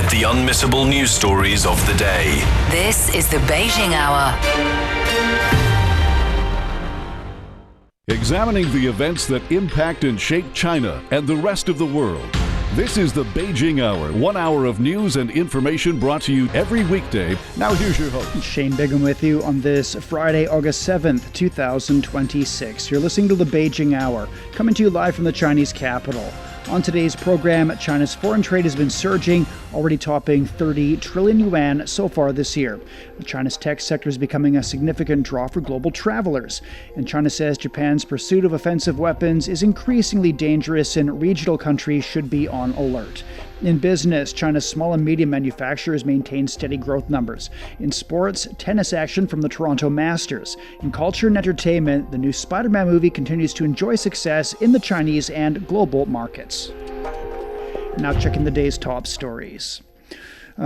Get the unmissable news stories of the day. This is the Beijing Hour. Examining the events that impact and shape China and the rest of the world. This is the Beijing Hour, 1 hour of news and information brought to you every weekday. Now here's your host. Shane Bigham with you on this Friday, August 7th, 2026. You're listening to the Beijing Hour, coming to you live from the Chinese capital. On today's program, China's foreign trade has been surging, already topping 30 trillion yuan so far this year. China's tech sector is becoming a significant draw for global travelers. And China says Japan's pursuit of offensive weapons is increasingly dangerous and regional countries should be on alert. In business, China's small and medium manufacturers maintain steady growth numbers. In sports, tennis action from the Toronto Masters. In culture and entertainment, the new Spider-Man movie continues to enjoy success in the Chinese and global markets. Now checking the day's top stories.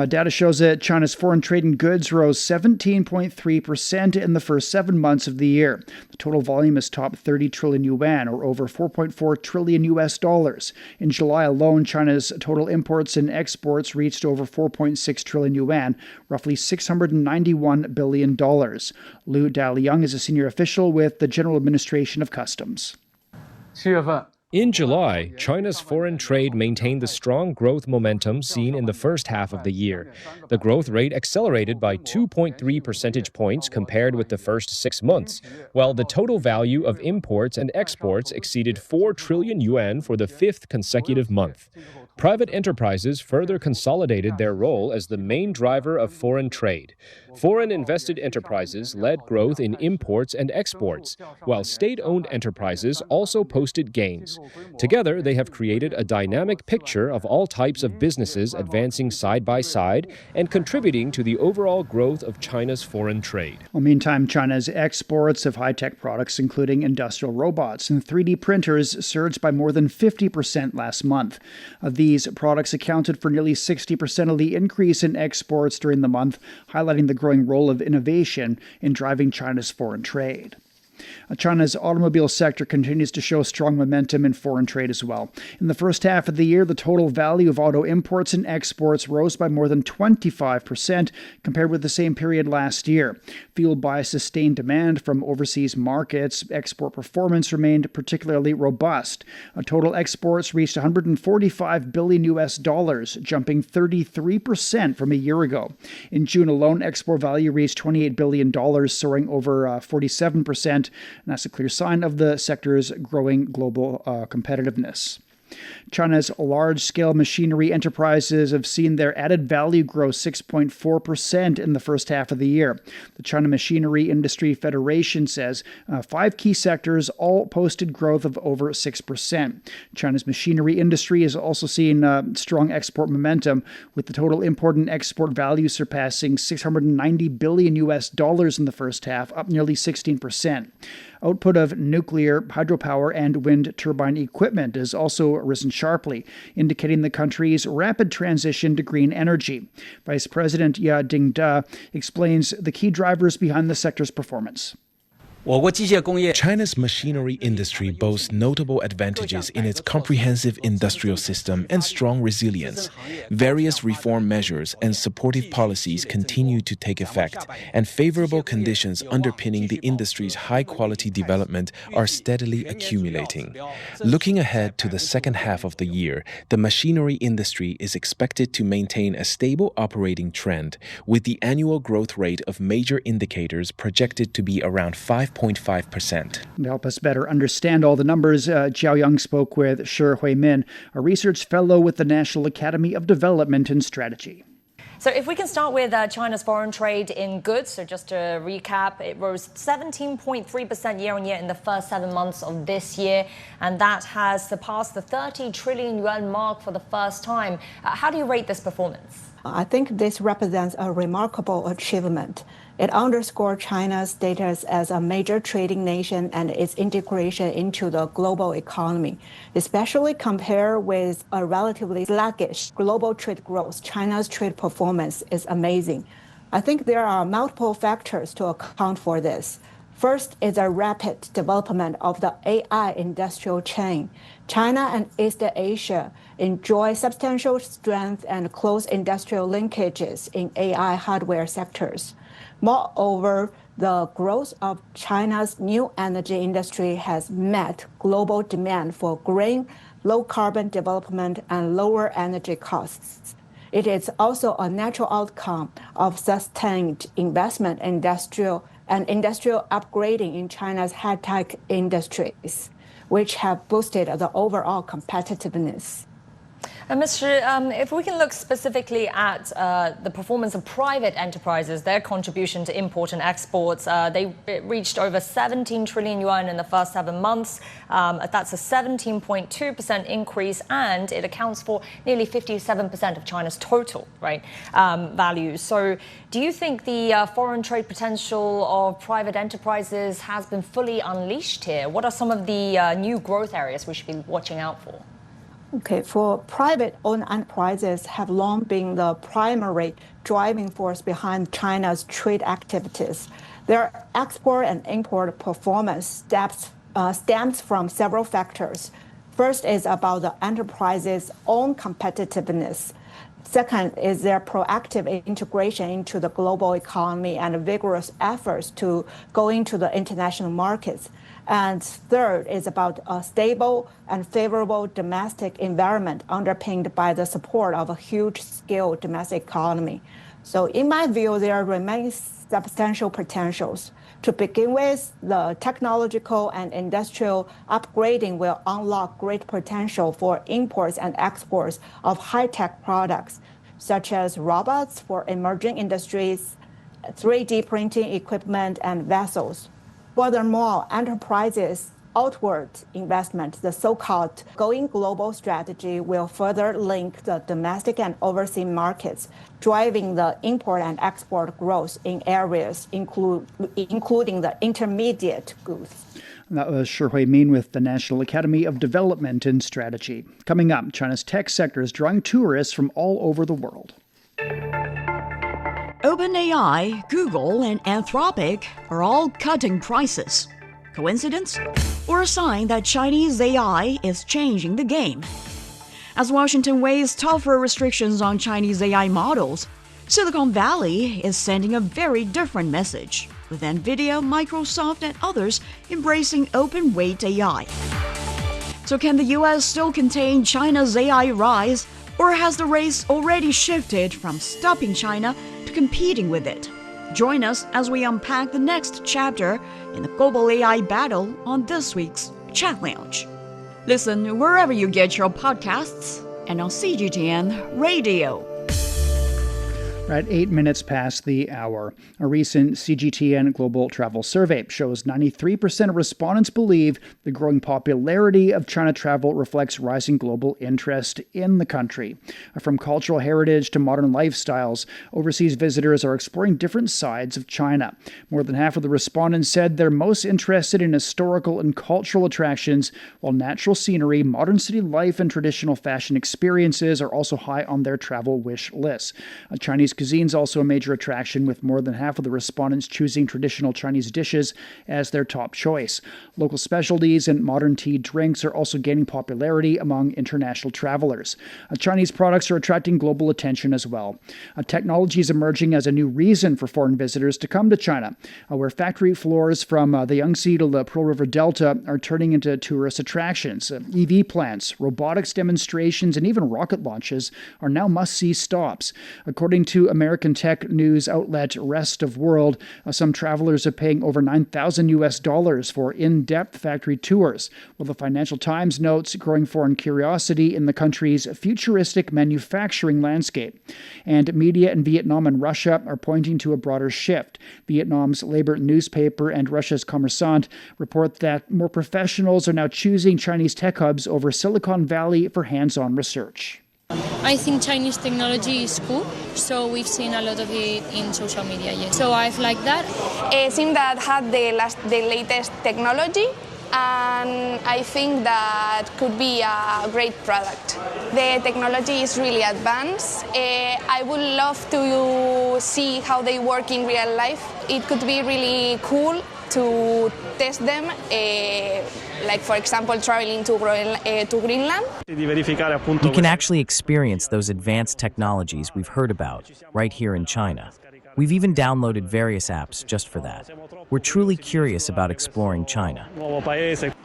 Data shows that China's foreign trade in goods rose 17.3% in the first 7 months of the year. The total volume has topped 30 trillion yuan, or over $4.4 trillion US dollars. In July alone, China's total imports and exports reached over 4.6 trillion yuan, roughly $691 billion. Lu Daliang is a senior official with the General Administration of Customs. In July, China's foreign trade maintained the strong growth momentum seen in the first half of the year. The growth rate accelerated by 2.3 percentage points compared with the first 6 months, while the total value of imports and exports exceeded 4 trillion yuan for the 5th consecutive month. Private enterprises further consolidated their role as the main driver of foreign trade. Foreign invested enterprises led growth in imports and exports, while state-owned enterprises also posted gains. Together, they have created a dynamic picture of all types of businesses advancing side by side and contributing to the overall growth of China's foreign trade. Well, meantime, China's exports of high-tech products, including industrial robots and 3D printers, surged by more than 50% last month. These products accounted for nearly 60% of the increase in exports during the month, highlighting the growing role of innovation in driving China's foreign trade. China's automobile sector continues to show strong momentum in foreign trade as well. In the first half of the year, the total value of auto imports and exports rose by more than 25% compared with the same period last year. Fueled by sustained demand from overseas markets, export performance remained particularly robust. Total exports reached 145 billion US dollars, jumping 33% from a year ago. In June alone, export value reached $28 billion, soaring over 47%. And that's a clear sign of the sector's growing global competitiveness. China's large-scale machinery enterprises have seen their added value grow 6.4% in the first half of the year. The China Machinery Industry Federation says 5 key sectors all posted growth of over 6%. China's machinery industry has also seen strong export momentum, with the total import and export value surpassing 690 billion US dollars in the first half, up nearly 16%. Output of nuclear, hydropower, and wind turbine equipment has also risen sharply, indicating the country's rapid transition to green energy. Vice President Ya Dingda explains the key drivers behind the sector's performance. China's machinery industry boasts notable advantages in its comprehensive industrial system and strong resilience. Various reform measures and supportive policies continue to take effect, and favorable conditions underpinning the industry's high-quality development are steadily accumulating. Looking ahead to the second half of the year, the machinery industry is expected to maintain a stable operating trend, with the annual growth rate of major indicators projected to be around 5.5%. To help us better understand all the numbers, Jiao Yang spoke with Shi Huimin, a research fellow with the National Academy of Development and Strategy. So if we can start with China's foreign trade in goods, so just to recap, it rose 17.3% year-on-year in the first 7 months of this year, and that has surpassed the 30 trillion yuan mark for the first time. How do you rate this performance? I think this represents a remarkable achievement. It underscores China's status as a major trading nation and its integration into the global economy, especially compared with a relatively sluggish global trade growth. China's trade performance is amazing. I think there are multiple factors to account for this. First is a rapid development of the AI industrial chain. China and East Asia enjoy substantial strength and close industrial linkages in AI hardware sectors. Moreover, the growth of China's new energy industry has met global demand for green, low-carbon development and lower energy costs. It is also a natural outcome of sustained investment in industrial upgrading in China's high-tech industries, which have boosted the overall competitiveness. Mr. If we can look specifically at the performance of private enterprises, their contribution to import and exports, it reached over 17 trillion yuan in the first 7 months. That's a 17.2% increase, and it accounts for nearly 57% of China's total value. So do you think the foreign trade potential of private enterprises has been fully unleashed here? What are some of the new growth areas we should be watching out for? Okay, for private-owned enterprises have long been the primary driving force behind China's trade activities. Their export and import performance stems from several factors. First is about the enterprise's own competitiveness. Second is their proactive integration into the global economy and vigorous efforts to go into the international markets. And third is about a stable and favorable domestic environment underpinned by the support of a huge-scale domestic economy. So in my view, there remains substantial potentials. To begin with, the technological and industrial upgrading will unlock great potential for imports and exports of high-tech products, such as robots for emerging industries, 3D printing equipment, and vessels. Furthermore, enterprises' outward investment, the so-called going global strategy, will further link the domestic and overseas markets, driving the import and export growth in areas including the intermediate goods. That was Shihui Min with the National Academy of Development and Strategy. Coming up, China's tech sector is drawing tourists from all over the world. OpenAI, Google, and Anthropic are all cutting prices. Coincidence? Or a sign that Chinese AI is changing the game? As Washington weighs tougher restrictions on Chinese AI models, Silicon Valley is sending a very different message, with NVIDIA, Microsoft, and others embracing open-weight AI. So can the US still contain China's AI rise, or has the race already shifted from stopping China to competing with it? Join us as we unpack the next chapter in the global AI battle on this week's Chat Lounge. Listen wherever you get your podcasts and on CGTN Radio. Right, 8 minutes past the hour. A recent CGTN Global Travel Survey shows 93% of respondents believe the growing popularity of China travel reflects rising global interest in the country. From cultural heritage to modern lifestyles, overseas visitors are exploring different sides of China. More than half of the respondents said they're most interested in historical and cultural attractions, while natural scenery, modern city life, and traditional fashion experiences are also high on their travel wish lists. Chinese cuisine is also a major attraction, with more than half of the respondents choosing traditional Chinese dishes as their top choice. Local specialties and modern tea drinks are also gaining popularity among international travelers. Chinese products are attracting global attention as well. Technology is emerging as a new reason for foreign visitors to come to China, where factory floors from the Yangtze to the Pearl River Delta are turning into tourist attractions. EV plants, robotics demonstrations, and even rocket launches are now must-see stops. According to American tech news outlet Rest of World, some travelers are paying over $9,000 for in-depth factory tours, while the Financial Times notes growing foreign curiosity in the country's futuristic manufacturing landscape. And media in Vietnam and Russia are pointing to a broader shift. Vietnam's labor newspaper and Russia's Kommersant report that more professionals are now choosing Chinese tech hubs over Silicon Valley for hands-on research. I think Chinese technology is cool, so we've seen a lot of it in social media, yes. So I've liked that. A sim that had the latest technology, and I think that could be a great product. The technology is really advanced. I would love to see how they work in real life. It could be really cool to test them, like for example traveling to Greenland. We can actually experience those advanced technologies we've heard about right here in China. We've even downloaded various apps just for that. We're truly curious about exploring China.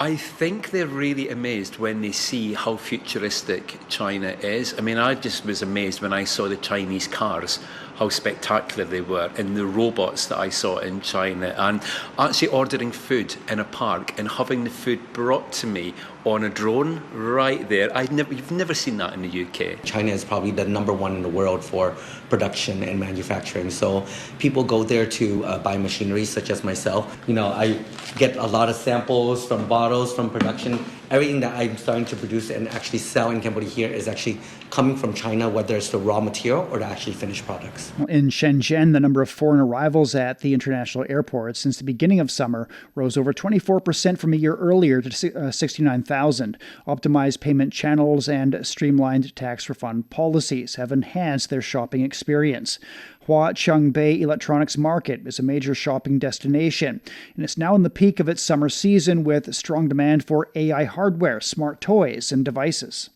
I think they're really amazed when they see how futuristic China is. I mean, I just was amazed when I saw the Chinese cars, how spectacular they were, and the robots that I saw in China, and actually ordering food in a park and having the food brought to me on a drone right there. You've never seen that in the UK. China is probably the #1 in the world for production and manufacturing. So people go there to buy machinery such as myself. You know, I get a lot of samples from bottles, from production. Everything that I'm starting to produce and actually sell in Cambodia here is actually coming from China, whether it's the raw material or the actually finished products. In Shenzhen, the number of foreign arrivals at the international airport since the beginning of summer rose over 24% from a year earlier to 69,000. Optimized payment channels and streamlined tax refund policies have enhanced their shopping experience. Hua Chongbei Electronics Market is a major shopping destination, and it's now in the peak of its summer season with strong demand for AI hardware, smart toys, and devices.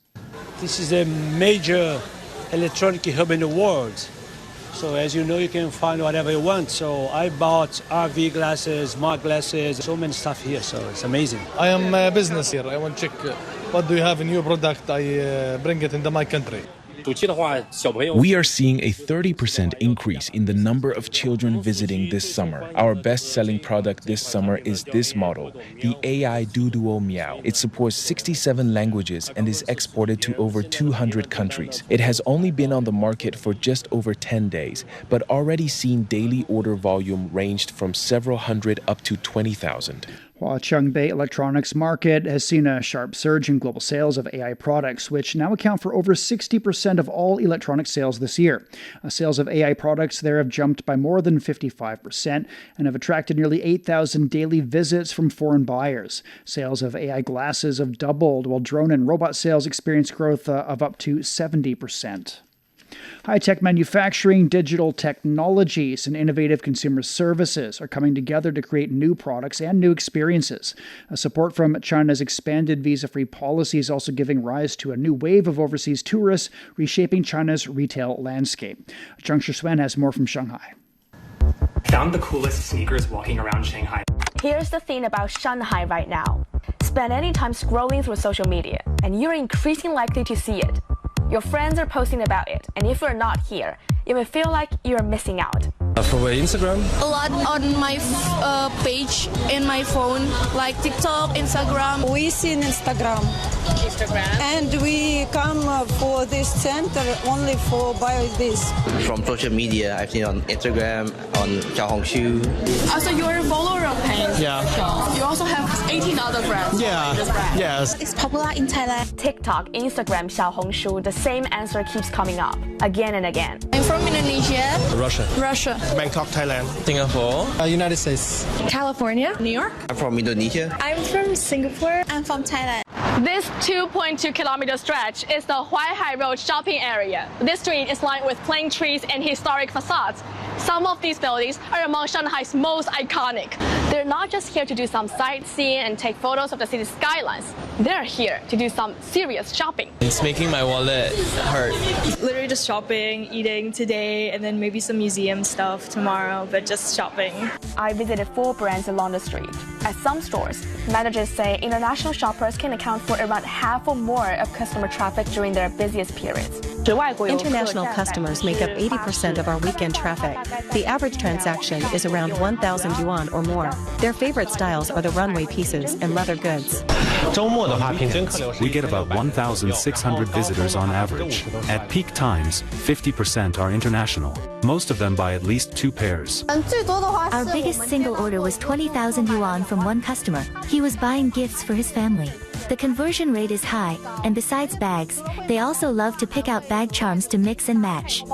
This is a major electronic hub in the world. So as you know, you can find whatever you want. So I bought RV glasses, smart glasses, so many stuff here. So it's amazing. I am a business here. I want to check what do you have in your product. I bring it into my country. We are seeing a 30% increase in the number of children visiting this summer. Our best-selling product this summer is this model, the AI Duduo Miao. It supports 67 languages and is exported to over 200 countries. It has only been on the market for just over 10 days, but already seen daily order volume ranged from several hundred up to 20,000. Hua Chongbei Electronics Market has seen a sharp surge in global sales of AI products, which now account for over 60% of all electronic sales this year. Sales of AI products there have jumped by more than 55% and have attracted nearly 8,000 daily visits from foreign buyers. Sales of AI glasses have doubled, while drone and robot sales experienced growth of up to 70%. High-tech manufacturing, digital technologies, and innovative consumer services are coming together to create new products and new experiences. Support from China's expanded visa-free policy is also giving rise to a new wave of overseas tourists, reshaping China's retail landscape. Zhang Shixuan has more from Shanghai. Found the coolest sneakers walking around Shanghai. Here's the thing about Shanghai right now. Spend any time scrolling through social media, and you're increasingly likely to see it. Your friends are posting about it, and if you're not here, you may feel like you're missing out. For Instagram? A lot on my page in my phone, like TikTok, Instagram. We see in Instagram. And we come for this center only for buy this. From social media, I've seen on Instagram, on Xiaohongshu. Also, you're a follower of Pain. Yeah. You also have 18 other brands. Yeah. Yes. It's popular in Thailand. TikTok, Instagram, Xiaohongshu, the same answer keeps coming up again and again. I'm from Indonesia. Russia. Bangkok, Thailand. Singapore. United States. California. New York. I'm from Indonesia. I'm from Singapore. I'm from Thailand. This 2.2-kilometer stretch is the Huaihai Road shopping area. This street is lined with plane trees and historic facades. Some of these buildings are among Shanghai's most iconic. They're not just here to do some sightseeing and take photos of the city's skylines. They're here to do some serious shopping. It's making my wallet hurt. Literally just shopping, eating today, and then maybe some museum stuff tomorrow, but just shopping. I visited 4 brands along the street. At some stores, managers say international shoppers can account for around half or more of customer traffic during their busiest periods. International customers make up 80% of our weekend traffic. The average transaction is around 1,000 yuan or more. Their favorite styles are the runway pieces and leather goods. We get about 1,600 visitors on average. At peak times, 50% are international. Most of them buy at least 2 pairs. Our biggest single order was 20,000 yuan from one customer. He was buying gifts for his family. The conversion rate is high, and besides bags, they also love to pick out bag charms to mix and match.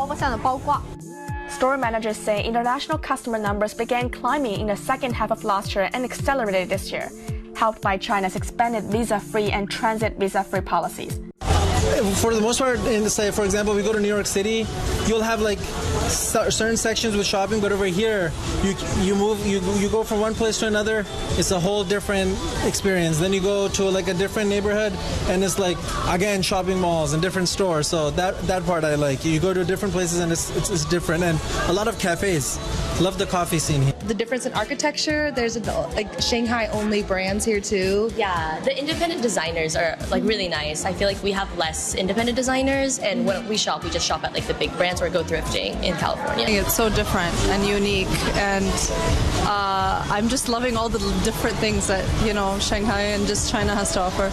Store managers say international customer numbers began climbing in the second half of last year and accelerated this year, helped by China's expanded visa-free and transit visa-free policies. For the most part, say, for example, we go to New York City, you'll have like certain sections with shopping, but over here, you go from one place to another, it's a whole different experience. Then you go to like a different neighborhood, and it's like, again, shopping malls and different stores. So that part I like. You go to different places and it's different, and a lot of cafes. Love the coffee scene here. The difference in architecture, there's like Shanghai only brands here too. Yeah, the independent designers are like really nice. I feel like we have less independent designers, and when we shop, we just shop at like the big brands or go thrifting in California. It's so different and unique, and I'm just loving all the different things that, you know, Shanghai and just China has to offer.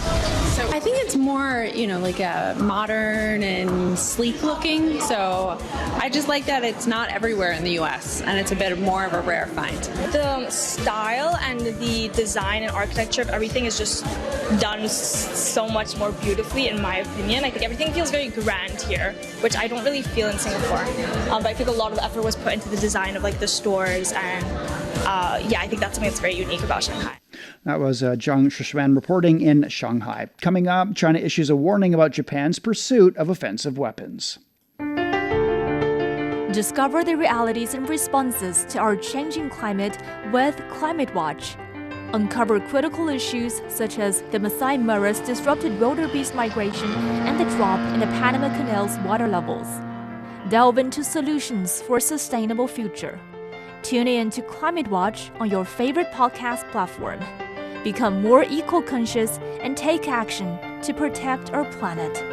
So I think it's more, you know, like a modern and sleek looking. So I just like that it's not everywhere in the U.S. and it's a bit more of a rare find. The style and the design and architecture of everything is just done so much more beautifully, in my opinion. I think everything feels very grand here, which I don't really feel in Singapore. But I think a lot of the effort was put into the design of like the stores, and yeah, I think that's something that's very unique about Shanghai. That was Zhang Shixuan reporting in Shanghai. Coming up, China issues a warning about Japan's pursuit of offensive weapons. Discover the realities and responses to our changing climate with Climate Watch. Uncover critical issues such as the Masai Mara's disrupted wildebeest migration and the drop in the Panama Canal's water levels. Delve into solutions for a sustainable future. Tune in to Climate Watch on your favorite podcast platform. Become more eco-conscious and take action to protect our planet.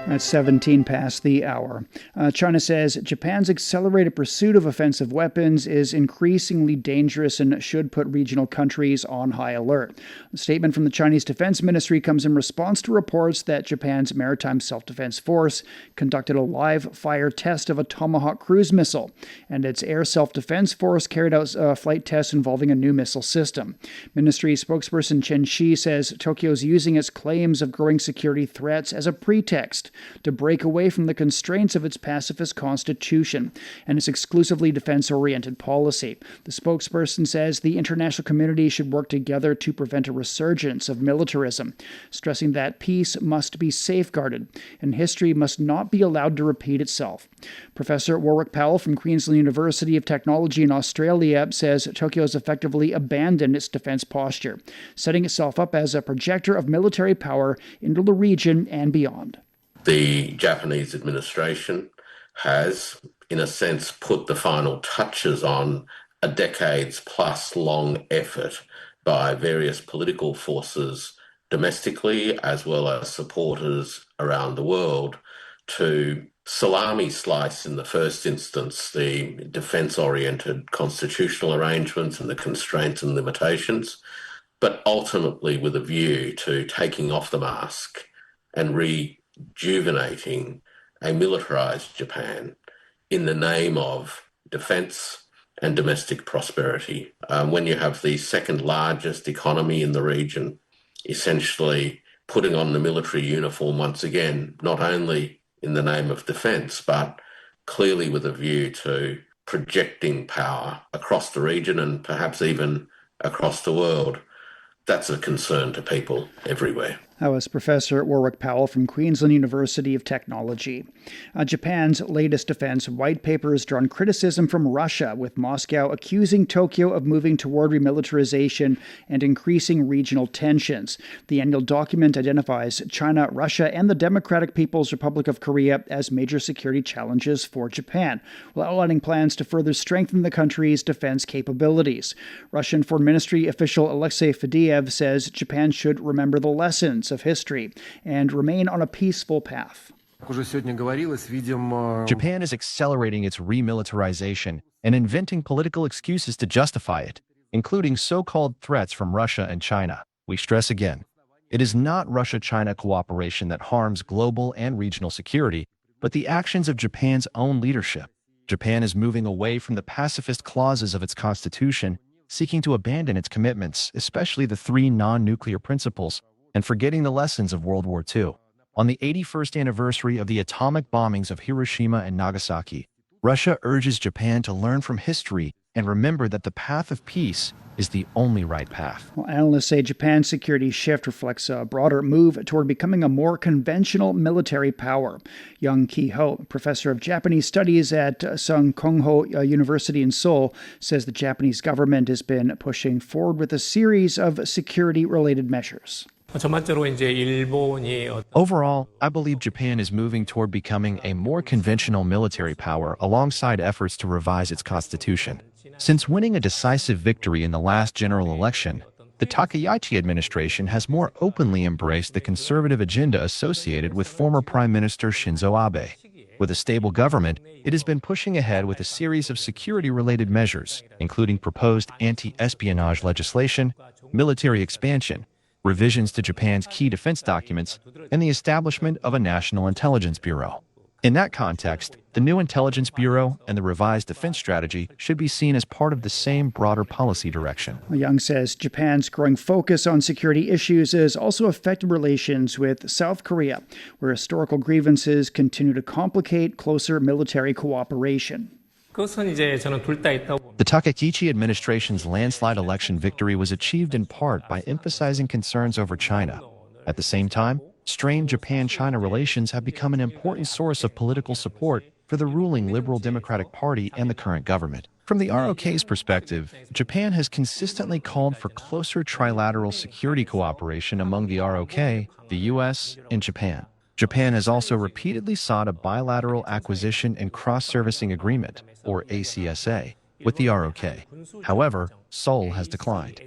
That's 17 past the hour. China says Japan's accelerated pursuit of offensive weapons is increasingly dangerous and should put regional countries on high alert. The statement from the Chinese Defense Ministry comes in response to reports that Japan's Maritime Self-Defense Force conducted a live fire test of a Tomahawk cruise missile, and its Air Self-Defense Force carried out a flight test involving a new missile system. Ministry spokesperson Chen Shi says Tokyo is using its claims of growing security threats as a pretext to break away from the constraints of its pacifist constitution and its exclusively defense-oriented policy. The spokesperson says the international community should work together to prevent a resurgence of militarism, stressing that peace must be safeguarded and history must not be allowed to repeat itself. Professor Warwick Powell from Queensland University of Technology in Australia says Tokyo has effectively abandoned its defense posture, setting itself up as a projector of military power into the region and beyond. The Japanese administration has, in a sense, put the final touches on a decades-plus long effort by various political forces domestically as well as supporters around the world to salami slice, in the first instance, the defence-oriented constitutional arrangements and the constraints and limitations, but ultimately with a view to taking off the mask and rejuvenating a militarized Japan in the name of defense and domestic prosperity. When you have the second largest economy in the region, essentially putting on the military uniform once again, not only in the name of defense, but clearly with a view to projecting power across the region and perhaps even across the world, that's a concern to people everywhere. That was Professor Warwick Powell from Queensland University of Technology. Japan's latest defense white paper has drawn criticism from Russia, with Moscow accusing Tokyo of moving toward remilitarization and increasing regional tensions. The annual document identifies China, Russia, and the Democratic People's Republic of Korea as major security challenges for Japan, while outlining plans to further strengthen the country's defense capabilities. Russian Foreign Ministry official Alexei Fediev says Japan should remember the lessons of history and remain on a peaceful path. Japan is accelerating its remilitarization and inventing political excuses to justify it, including so-called threats from Russia and China. We stress again, it is not Russia-China cooperation that harms global and regional security, but the actions of Japan's own leadership. Japan is moving away from the pacifist clauses of its constitution, seeking to abandon its commitments, especially the 3 non-nuclear principles, and forgetting the lessons of World War II. On the 81st anniversary of the atomic bombings of Hiroshima and Nagasaki, Russia urges Japan to learn from history and remember that the path of peace is the only right path. Well, analysts say Japan's security shift reflects a broader move toward becoming a more conventional military power. Young Ki-ho, professor of Japanese studies at Sung Kong-ho University in Seoul, says the Japanese government has been pushing forward with a series of security-related measures. Overall, I believe Japan is moving toward becoming a more conventional military power alongside efforts to revise its constitution. Since winning a decisive victory in the last general election, the Takayuki administration has more openly embraced the conservative agenda associated with former Prime Minister Shinzo Abe. With a stable government, it has been pushing ahead with a series of security-related measures, including proposed anti-espionage legislation, military expansion, revisions to Japan's key defense documents, and the establishment of a National Intelligence Bureau. In that context, the new Intelligence Bureau and the revised defense strategy should be seen as part of the same broader policy direction. Young says Japan's growing focus on security issues has also affected relations with South Korea, where historical grievances continue to complicate closer military cooperation. The Takaichi administration's landslide election victory was achieved in part by emphasizing concerns over China. At the same time, strained Japan-China relations have become an important source of political support for the ruling Liberal Democratic Party and the current government. From the ROK's perspective, Japan has consistently called for closer trilateral security cooperation among the ROK, the U.S., and Japan. Japan has also repeatedly sought a bilateral acquisition and cross-servicing agreement, or ACSA, with the ROK. However, Seoul has declined.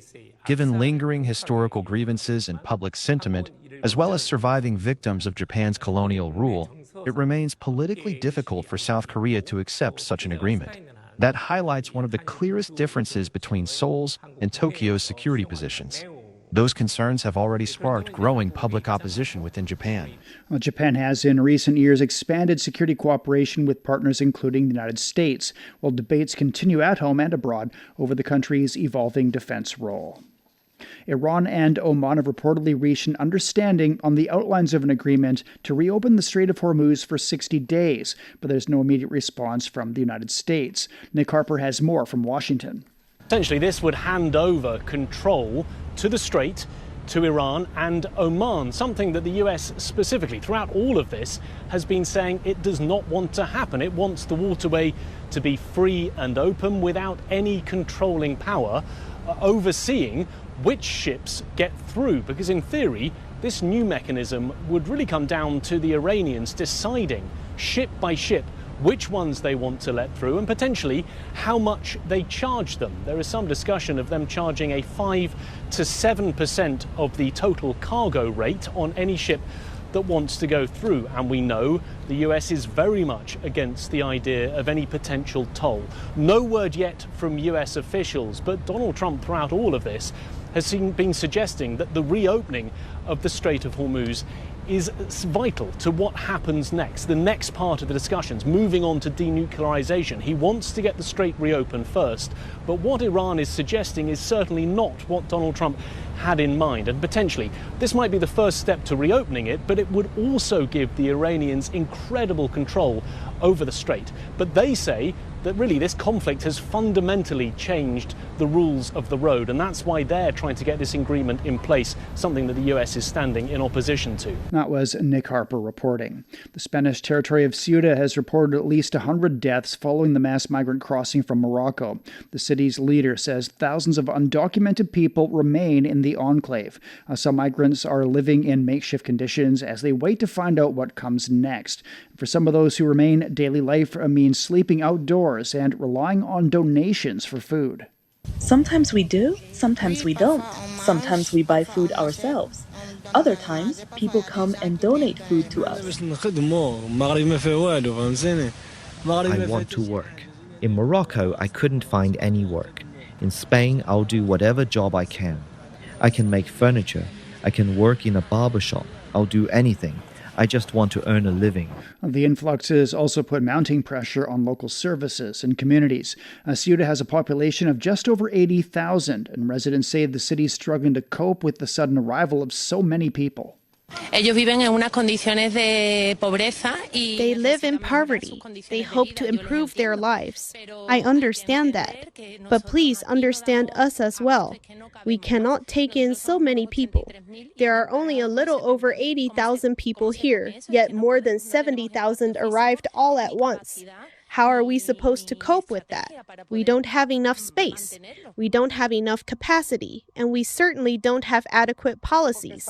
Given lingering historical grievances and public sentiment, as well as surviving victims of Japan's colonial rule, it remains politically difficult for South Korea to accept such an agreement. That highlights one of the clearest differences between Seoul's and Tokyo's security positions. Those concerns have already sparked growing public opposition within Japan. Well, Japan has in recent years expanded security cooperation with partners including the United States, while debates continue at home and abroad over the country's evolving defense role. Iran and Oman have reportedly reached an understanding on the outlines of an agreement to reopen the Strait of Hormuz for 60 days, but there's no immediate response from the United States. Nick Harper has more from Washington. Essentially, this would hand over control to the Strait to Iran and Oman, something that the US specifically, throughout all of this, has been saying it does not want to happen. It wants the waterway to be free and open without any controlling power overseeing which ships get through, because in theory this new mechanism would really come down to the Iranians deciding ship by ship which ones they want to let through and potentially how much they charge them. There is some discussion of them charging a 5 to 7% of the total cargo rate on any ship that wants to go through, and we know the US is very much against the idea of any potential toll. No word yet from US officials, but Donald Trump throughout all of this has been suggesting that the reopening of the Strait of Hormuz is vital to what happens next, the next part of the discussions, moving on to denuclearization. He wants to get the strait reopened first, but what Iran is suggesting is certainly not what Donald Trump had in mind, and potentially this might be the first step to reopening it, but it would also give the Iranians incredible control over the strait. But they say that really this conflict has fundamentally changed the rules of the road, and that's why they're trying to get this agreement in place, something that the US is standing in opposition to. That was Nick Harper reporting. The Spanish territory of Ceuta has reported at least 100 deaths following the mass migrant crossing from Morocco. The city's leader says thousands of undocumented people remain in the enclave. Some migrants are living in makeshift conditions as they wait to find out what comes next. For some of those who remain, daily life means sleeping outdoors and relying on donations for food. Sometimes we do, sometimes we don't. Sometimes we buy food ourselves. Other times, people come and donate food to us. I want to work. In Morocco, I couldn't find any work. In Spain, I'll do whatever job I can. I can make furniture. I can work in a barber shop. I'll do anything. I just want to earn a living. The influxes also put mounting pressure on local services and communities. Ceuta has a population of just over 80,000, and residents say the city is struggling to cope with the sudden arrival of so many people. Ellos viven en unas condiciones de pobreza y they live in poverty. They hope to improve their lives. I understand that. But please understand us as well. We cannot take in so many people. There are only a little over 80,000 people here, yet more than 70,000 arrived all at once. How are we supposed to cope with that? We don't have enough space. We don't have enough capacity, and we certainly don't have adequate policies.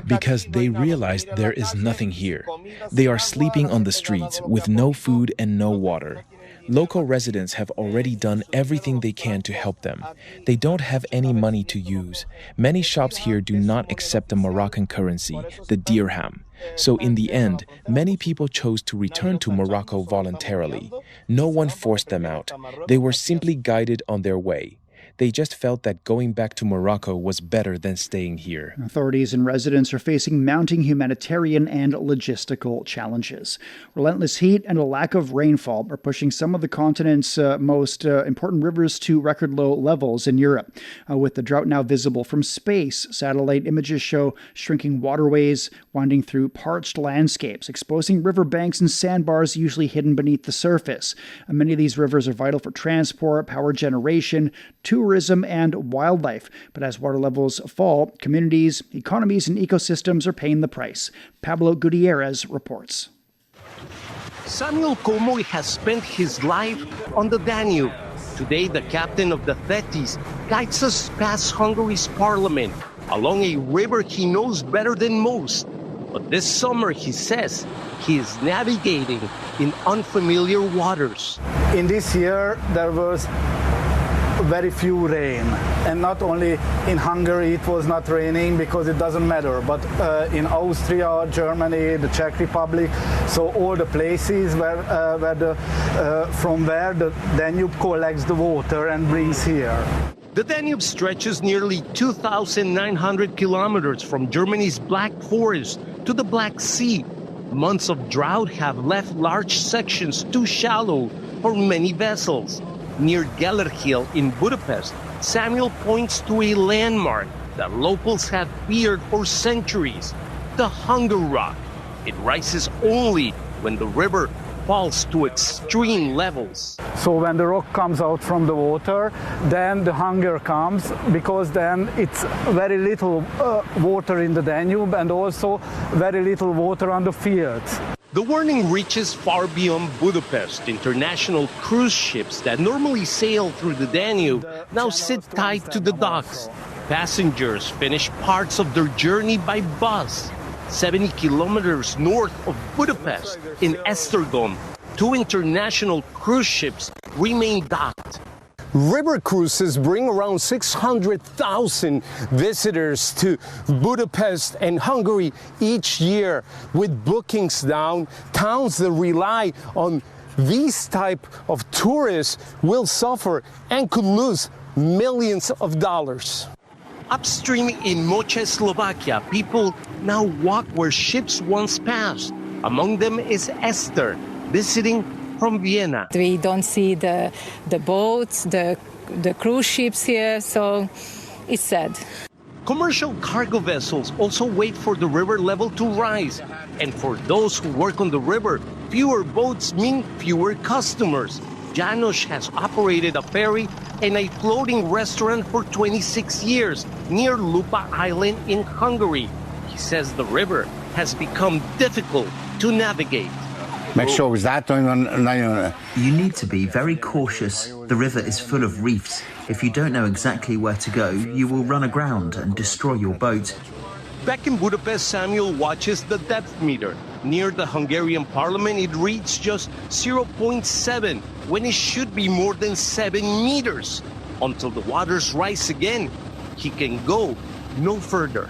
Because they realize there is nothing here. They are sleeping on the streets with no food and no water. Local residents have already done everything they can to help them. They don't have any money to use. Many shops here do not accept the Moroccan currency, the dirham. So in the end, many people chose to return to Morocco voluntarily. No one forced them out. They were simply guided on their way. They just felt that going back to Morocco was better than staying here. Authorities and residents are facing mounting humanitarian and logistical challenges. Relentless heat and a lack of rainfall are pushing some of the continent's most important rivers to record low levels in Europe. With the drought now visible from space, satellite images show shrinking waterways winding through parched landscapes, exposing riverbanks and sandbars usually hidden beneath the surface. Many of these rivers are vital for transport, power generation, tourism, and wildlife. But as water levels fall, communities, economies, and ecosystems are paying the price. Pablo Gutierrez reports. Samuel Como has spent his life on the Danube. Today, the captain of the Thetis guides us past Hungary's parliament, along a river he knows better than most. But this summer, he says, he is navigating in unfamiliar waters. In this year, there was very few rain, and not only in Hungary it was not raining because it doesn't matter, but in Austria, Germany, the Czech Republic, so all the places from where the Danube collects the water and brings here. The Danube stretches nearly 2,900 kilometers from Germany's Black Forest to the Black Sea. Months of drought have left large sections too shallow for many vessels. Near Gellerhill in Budapest, Samuel points to a landmark that locals have feared for centuries, the Hunger Rock. It rises only when the river falls to extreme levels. So when the rock comes out from the water, then the hunger comes, because then it's very little water in the Danube and also very little water on the fields. The warning reaches far beyond Budapest. International cruise ships that normally sail through the Danube now sit tight to the docks. Passengers finish parts of their journey by bus. 70 kilometers north of Budapest, in Esztergom, 2 international cruise ships remain docked. River cruises bring around 600,000 visitors to Budapest and Hungary each year. With bookings down, towns that rely on these type of tourists will suffer and could lose millions of dollars. Upstream in Moche, Slovakia, people now walk where ships once passed. Among them is Esther, visiting from Vienna. We don't see the boats, the cruise ships here, so it's sad. Commercial cargo vessels also wait for the river level to rise. And for those who work on the river, fewer boats mean fewer customers. Janos has operated a ferry and a floating restaurant for 26 years near Lupa Island in Hungary. He says the river has become difficult to navigate. You need to be very cautious. The river is full of reefs. If you don't know exactly where to go, you will run aground and destroy your boat. Back in Budapest, Samuel watches the depth meter. Near the Hungarian parliament, it reads just 0.7, when it should be more than 7 meters. Until the waters rise again, he can go no further.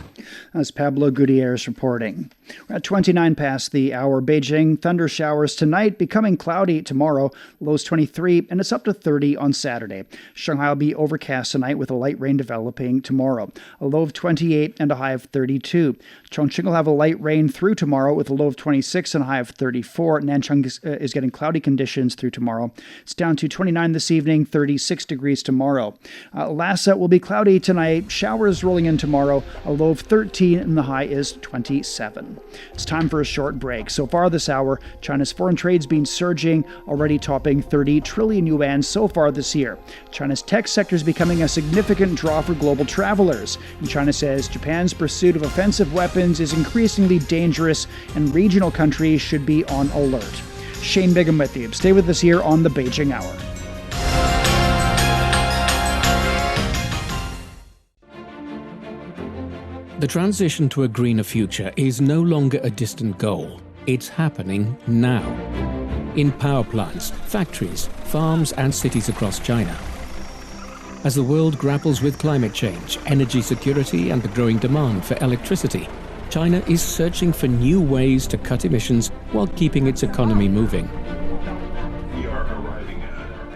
That's Pablo Gutierrez reporting. We're at 29 past the hour. Beijing, thunder showers tonight, becoming cloudy tomorrow. Lows 23, and it's up to 30 on Saturday. Shanghai will be overcast tonight with a light rain developing tomorrow. A low of 28 and a high of 32. Chongqing will have a light rain through tomorrow with a low of 26 and a high of 34. Nanchang is getting cloudy conditions through tomorrow. It's down to 29 this evening, 36 degrees tomorrow. Lhasa will be cloudy tonight. Showers rolling in tomorrow. A low of 13 and the high is 27. It's time for a short break. So far this hour, China's foreign trade's been surging, already topping 30 trillion yuan so far this year. China's tech sector is becoming a significant draw for global travelers. And China says Japan's pursuit of offensive weapons is increasingly dangerous and regional countries should be on alert. Shane Bigham with you. Stay with us here on the Beijing Hour. The transition to a greener future is no longer a distant goal. It's happening now. In power plants, factories, farms, and cities across China. As the world grapples with climate change, energy security, and the growing demand for electricity, China is searching for new ways to cut emissions while keeping its economy moving.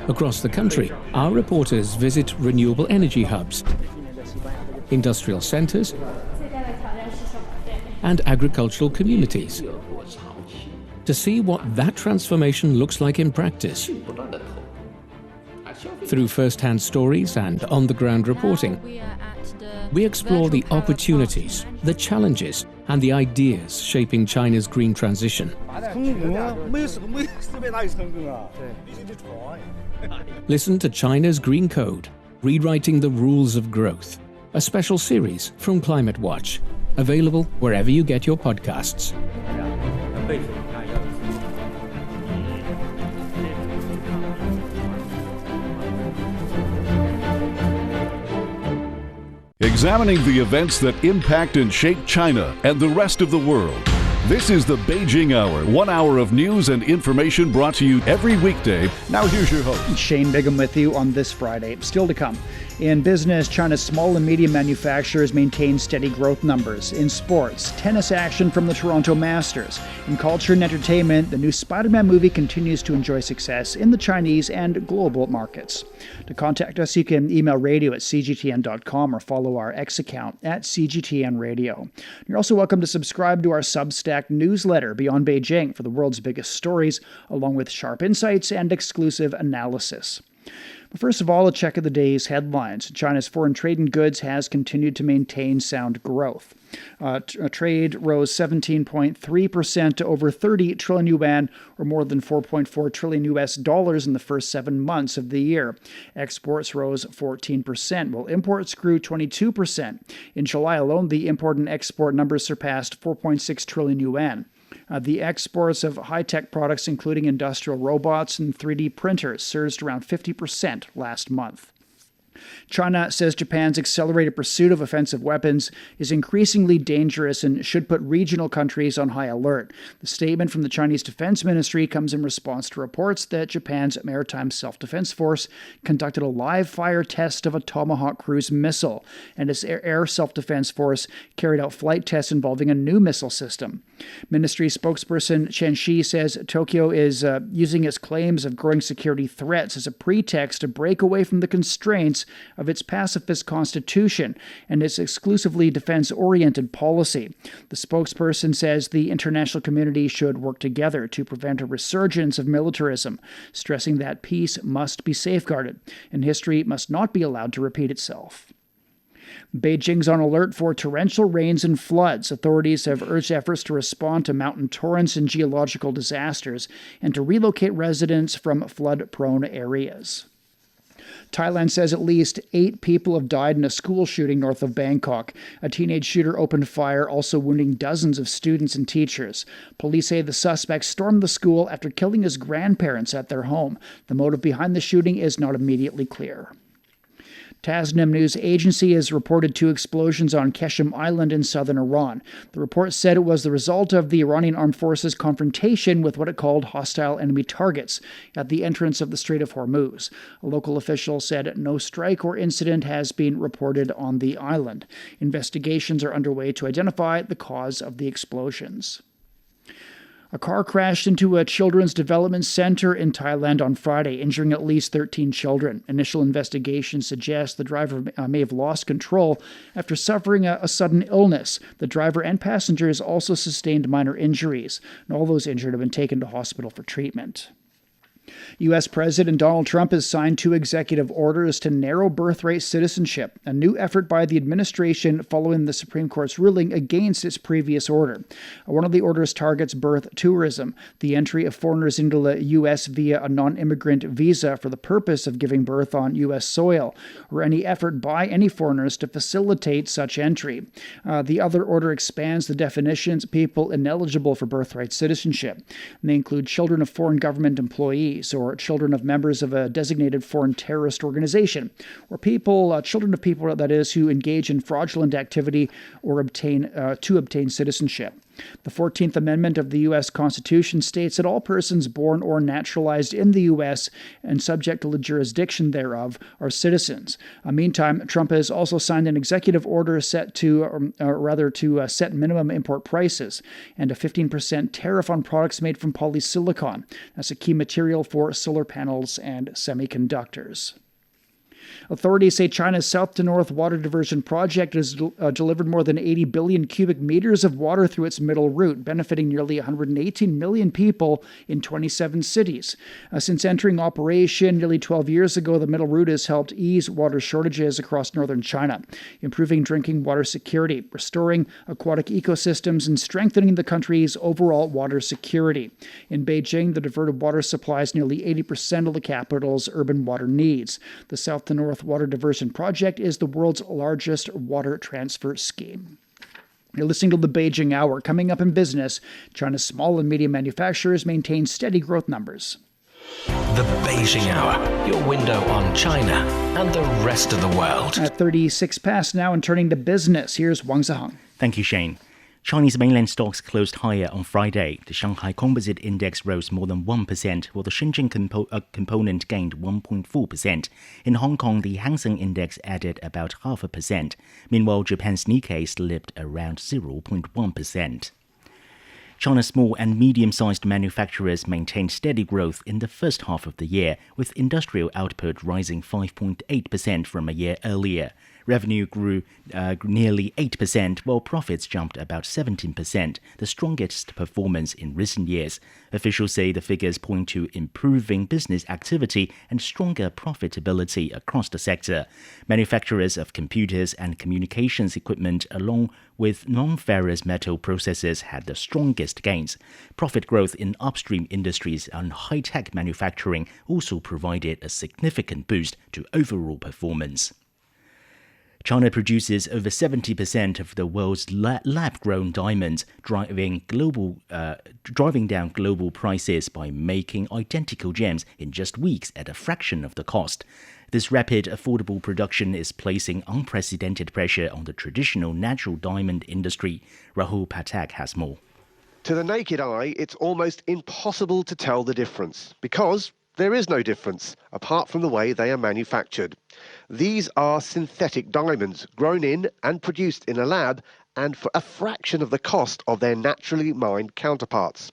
Across the country, our reporters visit renewable energy hubs, industrial centers, and agricultural communities to see what that transformation looks like in practice. Through first-hand stories and on-the-ground reporting, we explore the opportunities, the challenges, and the ideas shaping China's green transition. Listen to China's Green Code, Rewriting the Rules of Growth, a special series from Climate Watch, available wherever you get your podcasts. Examining the events that impact and shape China and the rest of the world. This is the Beijing Hour, 1 hour of news and information brought to you every weekday. Now here's your host. Shane Bigham with you on this Friday. Still to come. In business, China's small and medium manufacturers maintain steady growth numbers. In sports, tennis action from the Toronto Masters. In culture and entertainment, the new Spider-Man movie continues to enjoy success in the Chinese and global markets. To contact us, you can email radio@cgtn.com or follow our X account @CGTNradio. You're also welcome to subscribe to our Substack newsletter, Beyond Beijing, for the world's biggest stories, along with sharp insights and exclusive analysis. But first of all, a check of the day's headlines. China's foreign trade in goods has continued to maintain sound growth. Trade rose 17.3% to over 30 trillion yuan, or more than $4.4 trillion in the first 7 months of the year. Exports rose 14%, while imports grew 22%. In July alone, the import and export numbers surpassed 4.6 trillion yuan. The exports of high-tech products, including industrial robots and 3D printers, surged around 50% last month. China says Japan's accelerated pursuit of offensive weapons is increasingly dangerous and should put regional countries on high alert. The statement from the Chinese Defense Ministry comes in response to reports that Japan's Maritime Self-Defense Force conducted a live-fire test of a Tomahawk cruise missile, and its Air Self-Defense Force carried out flight tests involving a new missile system. Ministry spokesperson Chen Shi says Tokyo is using its claims of growing security threats as a pretext to break away from the constraints of its pacifist constitution and its exclusively defense-oriented policy. The spokesperson says the international community should work together to prevent a resurgence of militarism, stressing that peace must be safeguarded and history must not be allowed to repeat itself. Beijing's on alert for torrential rains and floods. Authorities have urged efforts to respond to mountain torrents and geological disasters and to relocate residents from flood-prone areas. Thailand says at least 8 people have died in a school shooting north of Bangkok. A teenage shooter opened fire, also wounding dozens of students and teachers. Police say the suspect stormed the school after killing his grandparents at their home. The motive behind the shooting is not immediately clear. Tasnim news agency has reported 2 explosions on Keshem Island in southern Iran. The report said it was the result of the Iranian armed forces' confrontation with what it called hostile enemy targets at the entrance of the Strait of Hormuz. A local official said no strike or incident has been reported on the island. Investigations are underway to identify the cause of the explosions. A car crashed into a children's development center in Thailand on Friday, injuring at least 13 children. Initial investigations suggest the driver may have lost control after suffering a sudden illness. The driver and passengers also sustained minor injuries, and all those injured have been taken to hospital for treatment. U.S. President Donald Trump has signed 2 executive orders to narrow birthright citizenship, a new effort by the administration following the Supreme Court's ruling against its previous order. One of the orders targets birth tourism, the entry of foreigners into the U.S. via a non-immigrant visa for the purpose of giving birth on U.S. soil, or any effort by any foreigners to facilitate such entry. The other order expands the definitions of people ineligible for birthright citizenship. And they include children of foreign government employees, or children of members of a designated foreign terrorist organization, or children of people, that is, who engage in fraudulent activity or obtain citizenship. The 14th Amendment of the U.S. Constitution states that all persons born or naturalized in the U.S. and subject to the jurisdiction thereof are citizens. Meantime, Trump has also signed an executive order set to set minimum import prices and a 15% tariff on products made from polysilicon. That's a key material for solar panels and semiconductors. Authorities say China's south-to-north water diversion project has delivered more than 80 billion cubic meters of water through its middle route, benefiting nearly 118 million people in 27 cities. Since entering operation nearly 12 years ago, the middle route has helped ease water shortages across northern China, improving drinking water security, restoring aquatic ecosystems, and strengthening the country's overall water security. In Beijing, the diverted water supplies nearly 80% of the capital's urban water needs. The south-to-north water diversion project is the world's largest water transfer scheme. You're listening to the Beijing Hour. Coming up in business, China's small and medium manufacturers maintain steady growth numbers. The Beijing Hour, your window on China and the rest of the world. At 36 past now and turning to business, here's Wang Ziheng. Thank you, Shane. Chinese mainland stocks closed higher on Friday. The Shanghai Composite Index rose more than 1%, while the Shenzhen component gained 1.4%. In Hong Kong, the Hang Seng Index added about 0.5%. Meanwhile, Japan's Nikkei slipped around 0.1%. China's small and medium-sized manufacturers maintained steady growth in the first half of the year, with industrial output rising 5.8% from a year earlier. Revenue grew nearly 8%, while profits jumped about 17%, the strongest performance in recent years. Officials say the figures point to improving business activity and stronger profitability across the sector. Manufacturers of computers and communications equipment, along with non-ferrous metal processors, had the strongest gains. Profit growth in upstream industries and high-tech manufacturing also provided a significant boost to overall performance. China produces over 70% of the world's lab-grown diamonds, driving down global prices by making identical gems in just weeks at a fraction of the cost. This rapid, affordable production is placing unprecedented pressure on the traditional natural diamond industry. Rahul Patak has more. To the naked eye, it's almost impossible to tell the difference because there is no difference, apart from the way they are manufactured. These are synthetic diamonds, grown in and produced in a lab, and for a fraction of the cost of their naturally mined counterparts.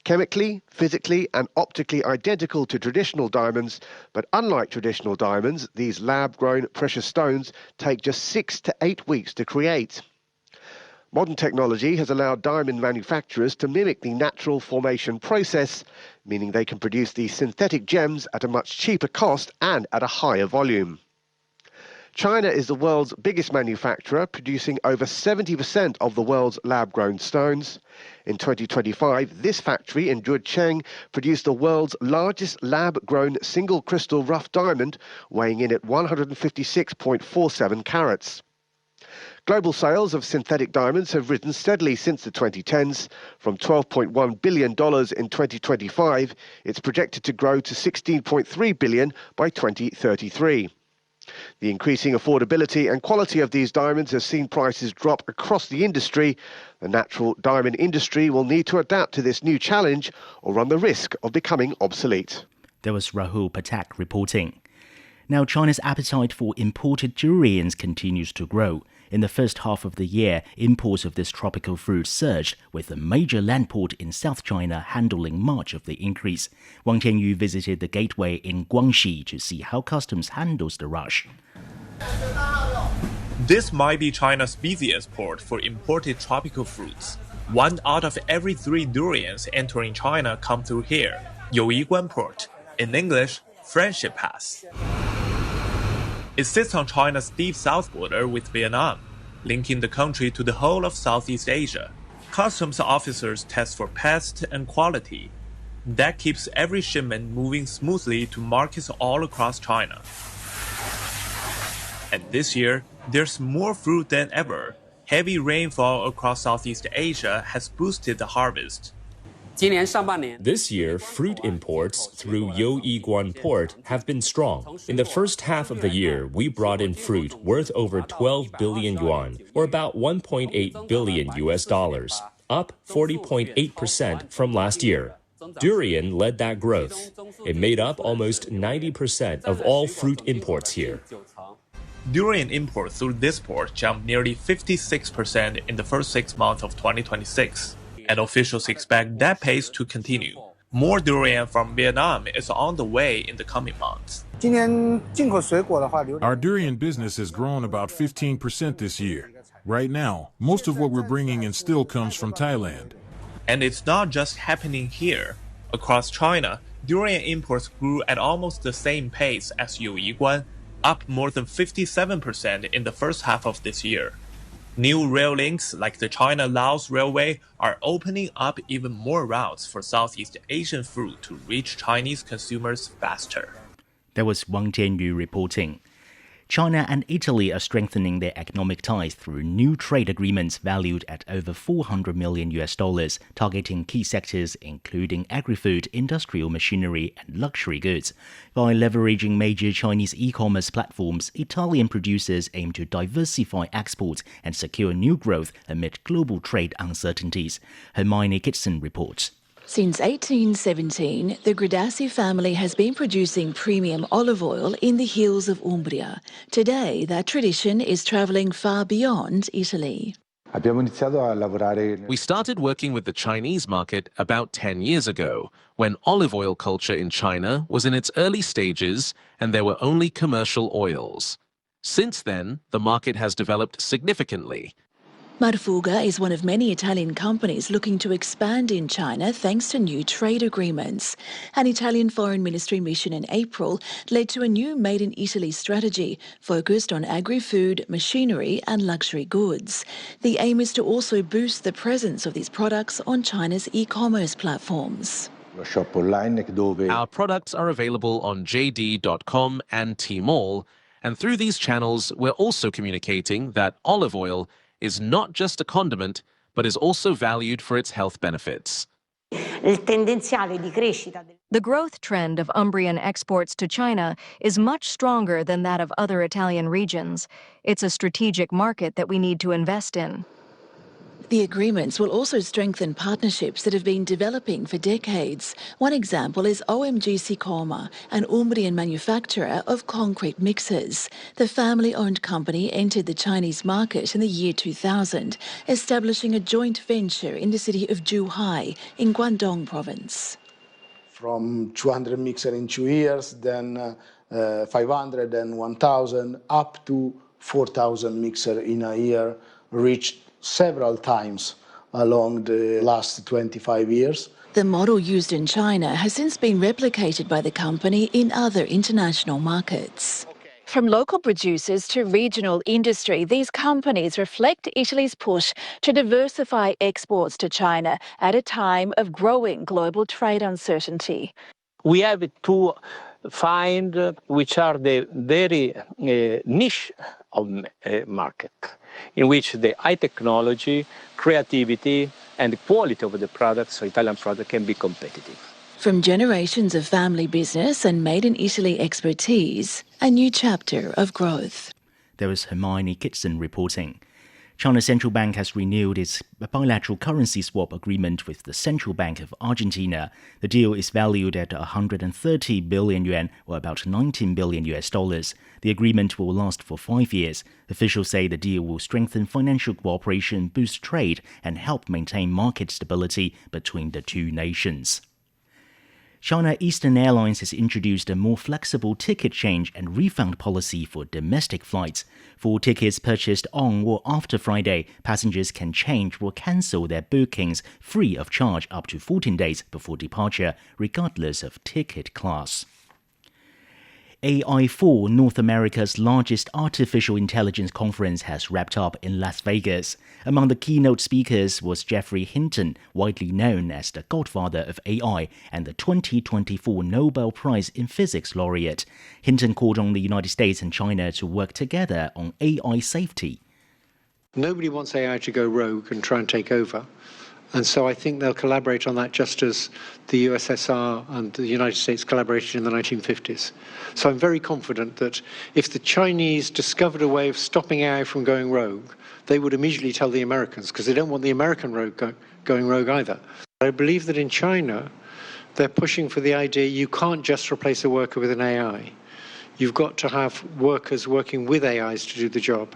Chemically, physically, and optically identical to traditional diamonds, but unlike traditional diamonds, these lab-grown precious stones take just 6 to 8 weeks to create. Modern technology has allowed diamond manufacturers to mimic the natural formation process, meaning they can produce these synthetic gems at a much cheaper cost and at a higher volume. China is the world's biggest manufacturer, producing over 70% of the world's lab-grown stones. In 2025, this factory in Zhucheng produced the world's largest lab-grown single-crystal rough diamond, weighing in at 156.47 carats. Global sales of synthetic diamonds have risen steadily since the 2010s. From $12.1 billion in 2025, it's projected to grow to $16.3 billion by 2033. The increasing affordability and quality of these diamonds has seen prices drop across the industry. The natural diamond industry will need to adapt to this new challenge or run the risk of becoming obsolete. There was Rahul Patak reporting. Now, China's appetite for imported durians continues to grow. In the first half of the year, imports of this tropical fruit surged, with a major land port in South China handling much of the increase. Wang Tianyu visited the gateway in Guangxi to see how customs handles the rush. This might be China's busiest port for imported tropical fruits. 1 out of every 3 durians entering China come through here. Youiguan Port, in English, Friendship Pass. It sits on China's deep south border with Vietnam, linking the country to the whole of Southeast Asia. Customs officers test for pest and quality. That keeps every shipment moving smoothly to markets all across China. And this year, there's more fruit than ever. Heavy rainfall across Southeast Asia has boosted the harvest. This year, fruit imports through Youiguan Port have been strong. In the first half of the year, we brought in fruit worth over 12 billion yuan, or about $1.8 billion US, up 40.8% from last year. Durian led that growth. It made up almost 90% of all fruit imports here. Durian imports through this port jumped nearly 56% in the first 6 months of 2026, and officials expect that pace to continue. More durian from Vietnam is on the way in the coming months. Our durian business has grown about 15% this year. Right now, most of what we're bringing in still comes from Thailand. And it's not just happening here. Across China, durian imports grew at almost the same pace as Youiguan, up more than 57% in the first half of this year. New rail links like the China-Laos Railway are opening up even more routes for Southeast Asian fruit to reach Chinese consumers faster. That was Wang Jianyu reporting. China and Italy are strengthening their economic ties through new trade agreements valued at over $400 million US, targeting key sectors including agri-food, industrial machinery, and luxury goods. By leveraging major Chinese e-commerce platforms, Italian producers aim to diversify exports and secure new growth amid global trade uncertainties. Hermione Kitson reports. Since 1817, the Gradassi family has been producing premium olive oil in the hills of Umbria. Today, that tradition is travelling far beyond Italy. We started working with the Chinese market about 10 years ago, when olive oil culture in China was in its early stages and there were only commercial oils. Since then, the market has developed significantly. Marfuga is one of many Italian companies looking to expand in China thanks to new trade agreements. An Italian Foreign Ministry mission in April led to a new Made in Italy strategy focused on agri-food, machinery and luxury goods. The aim is to also boost the presence of these products on China's e-commerce platforms. Our products are available on JD.com and Tmall, and through these channels we're also communicating that olive oil is not just a condiment, but is also valued for its health benefits. The growth trend of Umbrian exports to China is much stronger than that of other Italian regions. It's a strategic market that we need to invest in. The agreements will also strengthen partnerships that have been developing for decades. One example is OMG Sicoma, an Umbrian manufacturer of concrete mixers. The family-owned company entered the Chinese market in the year 2000, establishing a joint venture in the city of Zhuhai in Guangdong province. From 200 mixers in 2 years, then 500 and 1,000, up to 4,000 mixers in a year, reached several times along the last 25 years. The model used in China has since been replicated by the company in other international markets. From local producers to regional industry, these companies reflect Italy's push to diversify exports to China at a time of growing global trade uncertainty. We have to find which are the very niche of market, in which the high technology, creativity, and the quality of the products, so Italian product, can be competitive. From generations of family business and Made in Italy expertise, a new chapter of growth. There was Hermione Kitson reporting. China's central bank has renewed its bilateral currency swap agreement with the Central Bank of Argentina. The deal is valued at 130 billion yuan, or about $19 billion US. The agreement will last for 5 years. Officials say the deal will strengthen financial cooperation, boost trade, and help maintain market stability between the two nations. China Eastern Airlines has introduced a more flexible ticket change and refund policy for domestic flights. For tickets purchased on or after Friday, passengers can change or cancel their bookings free of charge up to 14 days before departure, regardless of ticket class. AI4, North America's largest artificial intelligence conference, has wrapped up in Las Vegas. Among the keynote speakers was Geoffrey Hinton, widely known as the godfather of AI and the 2024 Nobel Prize in Physics laureate. Hinton called on the United States and China to work together on AI safety. Nobody wants AI to go rogue and try and take over. And so I think they'll collaborate on that just as the USSR and the United States collaborated in the 1950s. So I'm very confident that if the Chinese discovered a way of stopping AI from going rogue, they would immediately tell the Americans, because they don't want the American rogue going rogue either. I believe that in China, they're pushing for the idea you can't just replace a worker with an AI. You've got to have workers working with AIs to do the job.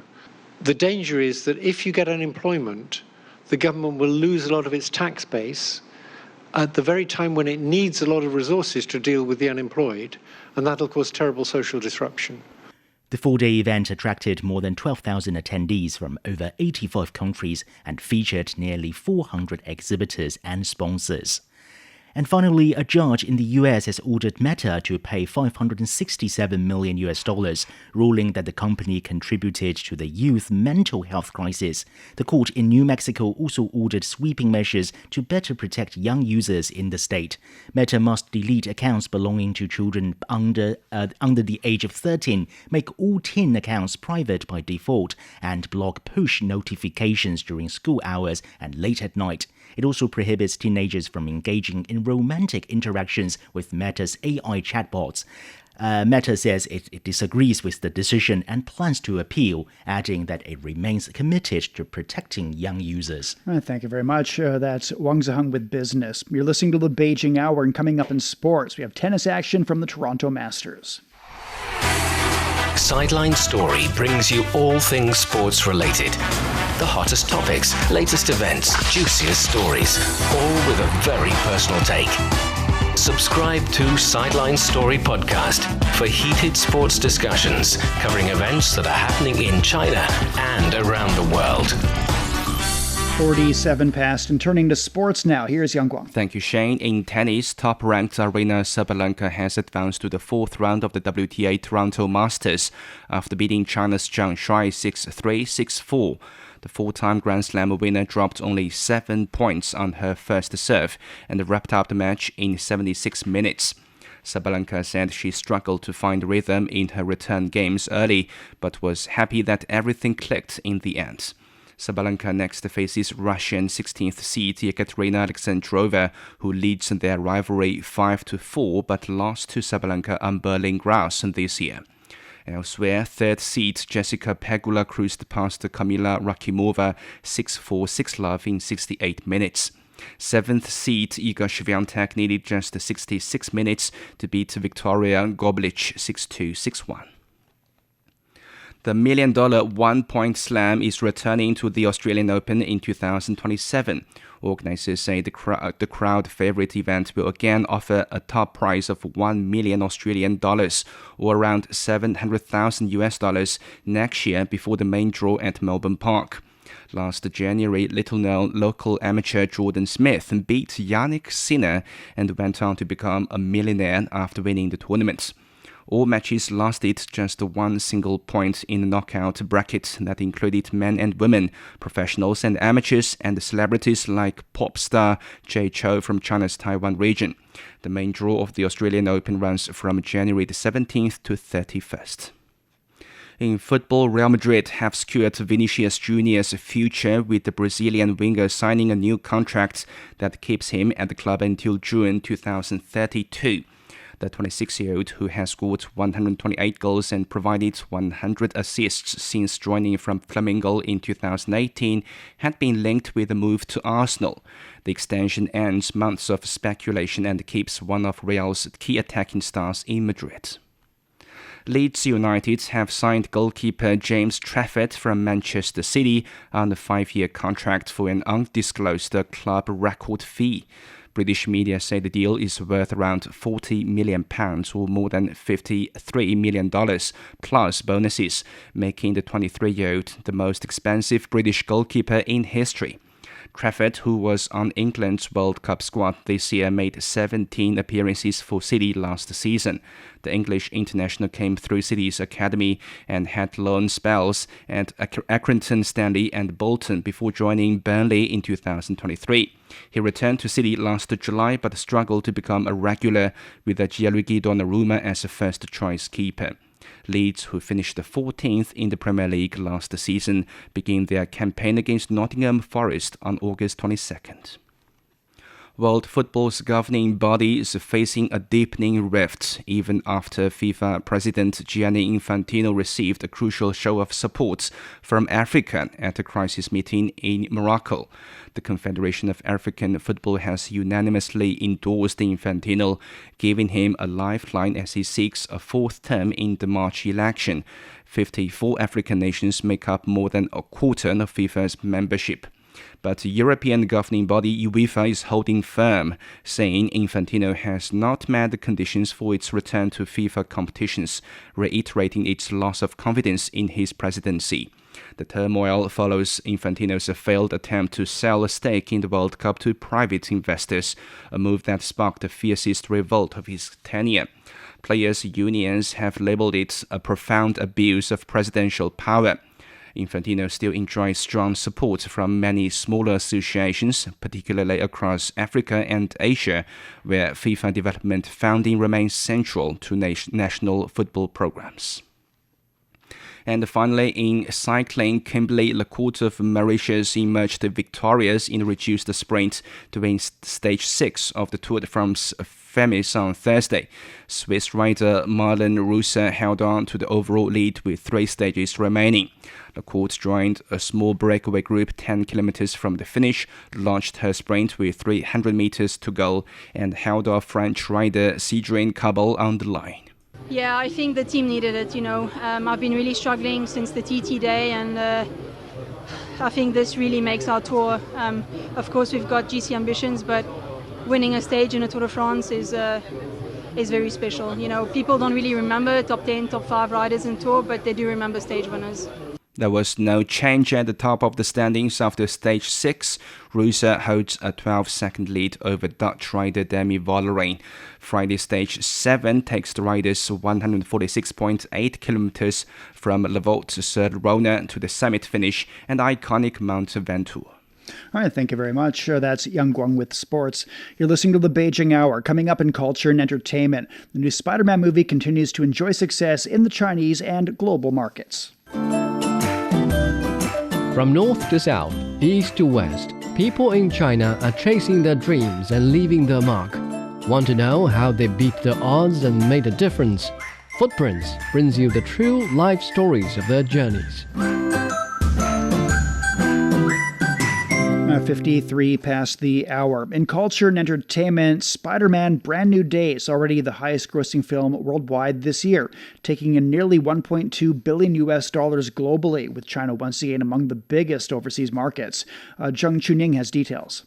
The danger is that if you get unemployment, the government will lose a lot of its tax base at the very time when it needs a lot of resources to deal with the unemployed, and that'll cause terrible social disruption. The four-day event attracted more than 12,000 attendees from over 85 countries and featured nearly 400 exhibitors and sponsors. And finally, a judge in the US has ordered Meta to pay $567 million, ruling that the company contributed to the youth mental health crisis. The court in New Mexico also ordered sweeping measures to better protect young users in the state. Meta must delete accounts belonging to children under the age of 13, make all teen accounts private by default, and block push notifications during school hours and late at night. It also prohibits teenagers from engaging in romantic interactions with Meta's AI chatbots. Meta says it disagrees with the decision and plans to appeal, adding that it remains committed to protecting young users. Thank you very much. That's Wang Ziheng with Business. You're listening to the Beijing Hour, and coming up in sports, we have tennis action from the Toronto Masters. Sideline Story brings you all things sports related. The hottest topics, latest events, juiciest stories, all with a very personal take. Subscribe to Sideline Story Podcast for heated sports discussions covering events that are happening in China and around the world. 47 past, and turning to sports now. Here's Yang Guang. Thank you, Shane. In tennis, top-ranked Aryna Sabalenka has advanced to the fourth round of the WTA Toronto Masters after beating China's Zhang Shuai 6-3, 6-4. The four-time Grand Slam winner dropped only 7 points on her first serve and wrapped up the match in 76 minutes. Sabalenka said she struggled to find rhythm in her return games early, but was happy that everything clicked in the end. Sabalenka next faces Russian 16th seed Yekaterina Alexandrova, who leads their rivalry 5-4, but lost to Sabalenka on Berlin grass this year. Elsewhere, third seed Jessica Pegula cruised past Kamila Rakimova 6-4, 6-love in 68 minutes. Seventh seed Iga Swiatek needed just 66 minutes to beat Victoria Goblich 6-2, 6-1. The $1 million one-point slam is returning to the Australian Open in 2027. Organisers say the crowd favourite event will again offer a top prize of $1 million Australian dollars, or around $700,000 next year before the main draw at Melbourne Park. Last January, little-known local amateur Jordan Smith beat Yannick Sinner and went on to become a millionaire after winning the tournament. All matches lasted just one single point in the knockout bracket that included men and women, professionals and amateurs, and celebrities like pop star Jay Chou from China's Taiwan region. The main draw of the Australian Open runs from January the 17th to 31st. In football, Real Madrid have secured Vinicius Jr.'s future, with the Brazilian winger signing a new contract that keeps him at the club until June 2032. The 26-year-old, who has scored 128 goals and provided 100 assists since joining from Flamengo in 2018, had been linked with a move to Arsenal. The extension ends months of speculation and keeps one of Real's key attacking stars in Madrid. Leeds United have signed goalkeeper James Trafford from Manchester City on a 5-year contract for an undisclosed club record fee. British media say the deal is worth around £40 million or more than $53 million plus bonuses, making the 23-year-old the most expensive British goalkeeper in history. Trafford, who was on England's World Cup squad this year, made 17 appearances for City last season. The English international came through City's academy and had loan spells at Accrington Stanley and Bolton before joining Burnley in 2023. He returned to City last July but struggled to become a regular with Gianluigi Donnarumma as a first-choice keeper. Leeds, who finished 14th in the Premier League last season, begin their campaign against Nottingham Forest on August 22nd. World football's governing body is facing a deepening rift even after FIFA President Gianni Infantino received a crucial show of support from Africa at a crisis meeting in Morocco. The Confederation of African Football has unanimously endorsed Infantino, giving him a lifeline as he seeks a fourth term in the March election. 54 African nations make up more than a quarter of FIFA's membership. But the European governing body UEFA is holding firm, saying Infantino has not met the conditions for its return to FIFA competitions, reiterating its loss of confidence in his presidency. The turmoil follows Infantino's failed attempt to sell a stake in the World Cup to private investors, a move that sparked the fiercest revolt of his tenure. Players' unions have labeled it a profound abuse of presidential power. Infantino still enjoys strong support from many smaller associations, particularly across Africa and Asia, where FIFA development funding remains central to national football programs. And finally, in cycling, Kimberly Lecourt of Mauritius emerged victorious in a reduced sprint to win stage 6 of the Tour de France Femmes on Thursday. Swiss rider Marlen Reusser held on to the overall lead with 3 stages remaining. Lecourt joined a small breakaway group 10 kilometers from the finish, launched her sprint with 300 meters to go, and held off French rider Cédrine Cabal on the line. Yeah, I think the team needed it, I've been really struggling since the TT day, and I think this really makes our tour. Of course, we've got GC ambitions, but winning a stage in a Tour de France is very special. People don't really remember top 10, top 5 riders in Tour, but they do remember stage winners. There was no change at the top of the standings after stage 6. Reusser holds a 12-second lead over Dutch rider Demi Vollering. Friday stage 7 takes the riders 146.8 kilometers from Le Vault-sur-Rhône to the summit finish and iconic Mount Ventoux. All right, thank you very much. That's Yang Guang with sports. You're listening to the Beijing Hour. Coming up in culture and entertainment, the new Spider-Man movie continues to enjoy success in the Chinese and global markets. From north to south, east to west, people in China are chasing their dreams and leaving their mark. Want to know how they beat the odds and made a difference? Footprints brings you the true life stories of their journeys. 53 past the hour. In culture and entertainment, Spider-Man Brand New Day is already the highest grossing film worldwide this year, taking in nearly $1.2 billion globally, with China once again among the biggest overseas markets. Zheng Chuning has details.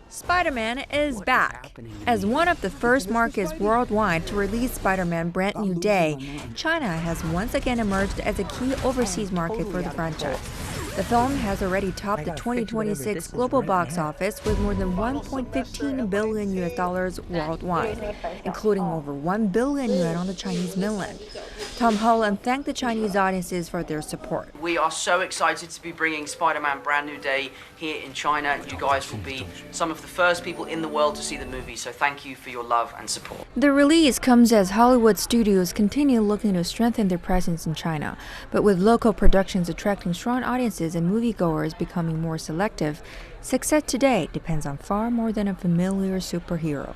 Spider-Man is back. As one of the first markets worldwide to release Spider-Man Brand New Day, China has once again emerged as a key overseas market for the franchise. The film has already topped the 2026 global box office with more than $1.15 billion worldwide, including over $1 billion on the Chinese mainland. Tom Holland thanked the Chinese audiences for their support. We are so excited to be bringing Spider-Man Brand New Day here in China. You guys will be some of the first people in the world to see the movie, so thank you for your love and support. The release comes as Hollywood studios continue looking to strengthen their presence in China, but with local productions attracting strong audiences and moviegoers becoming more selective, success today depends on far more than a familiar superhero.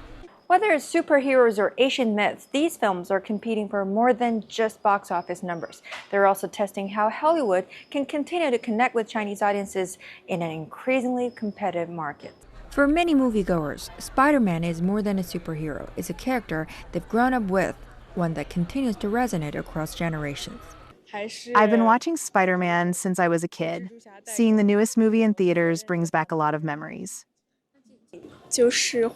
Whether it's superheroes or Asian myths, these films are competing for more than just box office numbers. They're also testing how Hollywood can continue to connect with Chinese audiences in an increasingly competitive market. For many moviegoers, Spider-Man is more than a superhero. It's a character they've grown up with, one that continues to resonate across generations. I've been watching Spider-Man since I was a kid. Seeing the newest movie in theaters brings back a lot of memories.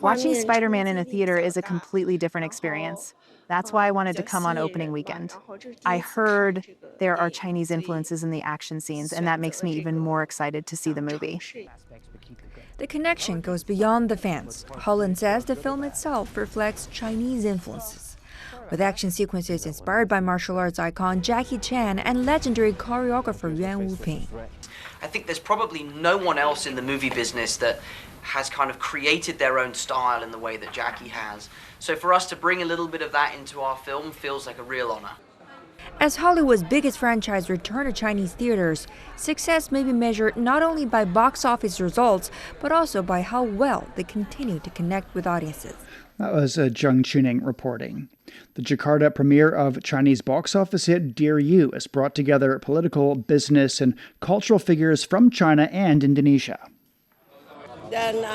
Watching Spider-Man in a theater is a completely different experience. That's why I wanted to come on opening weekend. I heard there are Chinese influences in the action scenes, and that makes me even more excited to see the movie. The connection goes beyond the fans. Holland says the film itself reflects Chinese influences, with action sequences inspired by martial arts icon Jackie Chan and legendary choreographer Yuan Wuping. I think there's probably no one else in the movie business that has kind of created their own style in the way that Jackie has. So for us to bring a little bit of that into our film feels like a real honor. As Hollywood's biggest franchise return to Chinese theaters, success may be measured not only by box office results, but also by how well they continue to connect with audiences. That was Zheng Chuning reporting. The Jakarta premiere of Chinese box office hit Dear You has brought together political, business, and cultural figures from China and Indonesia. The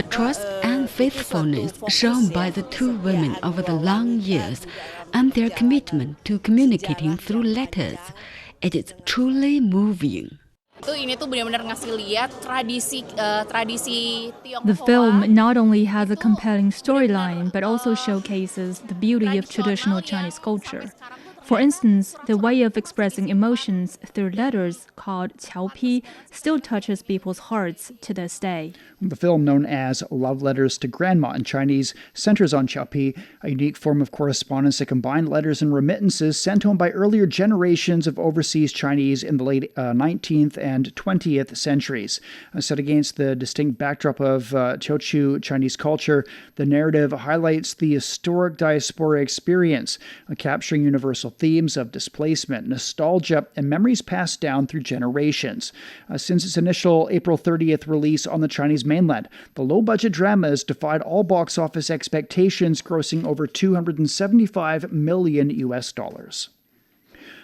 trust and faithfulness shown by the two women over the long years and their commitment to communicating through letters, it is truly moving. The film not only has a compelling storyline, but also showcases the beauty of traditional Chinese culture. For instance, the way of expressing emotions through letters, called qiaopi, still touches people's hearts to this day. The film, known as Love Letters to Grandma in Chinese, centers on qiaopi, a unique form of correspondence that combined letters and remittances sent home by earlier generations of overseas Chinese in the late 19th and 20th centuries. Set against the distinct backdrop of Teochew Chinese culture, the narrative highlights the historic diaspora experience, capturing universal themes of displacement, nostalgia, and memories passed down through generations. Since its initial April 30th release on the Chinese mainland, the low-budget drama has defied all box office expectations, grossing over $275 million.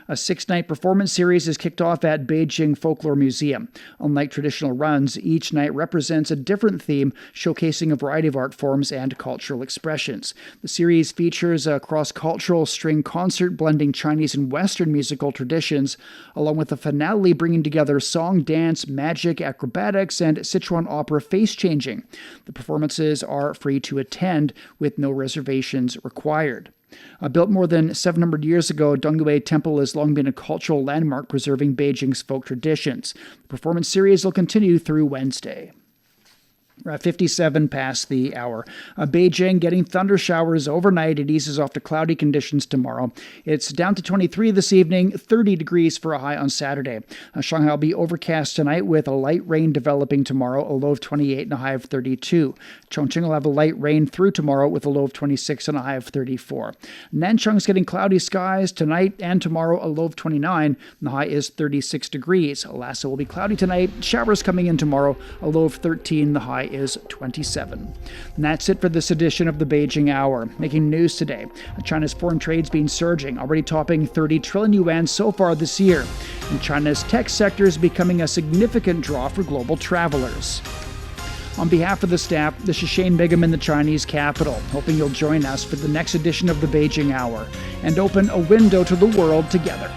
A 6-night performance series is kicked off at Beijing Folklore Museum. Unlike traditional runs, each night represents a different theme, showcasing a variety of art forms and cultural expressions. The series features a cross-cultural string concert blending Chinese and Western musical traditions, along with a finale bringing together song, dance, magic, acrobatics, and Sichuan opera face-changing. The performances are free to attend, with no reservations required. Built more than 700 years ago, Dongyue Temple has long been a cultural landmark preserving Beijing's folk traditions. The performance series will continue through Wednesday. 57 past the hour. Beijing getting thunder showers overnight. It eases off to cloudy conditions tomorrow. It's down to 23 this evening, 30 degrees for a high on Saturday. Shanghai will be overcast tonight with a light rain developing tomorrow, a low of 28 and a high of 32. Chongqing will have a light rain through tomorrow with a low of 26 and a high of 34. Nanchang's getting cloudy skies tonight and tomorrow, a low of 29, and the high is 36 degrees. Lhasa will be cloudy tonight, showers coming in tomorrow, a low of 13, the high is 27. And that's it for this edition of the Beijing Hour. Making news today, China's foreign trade's been surging, already topping 30 trillion yuan so far this year. And China's tech sector is becoming a significant draw for global travelers. On behalf of the staff, this is Shane Bigham in the Chinese capital, hoping you'll join us for the next edition of the Beijing Hour and open a window to the world together.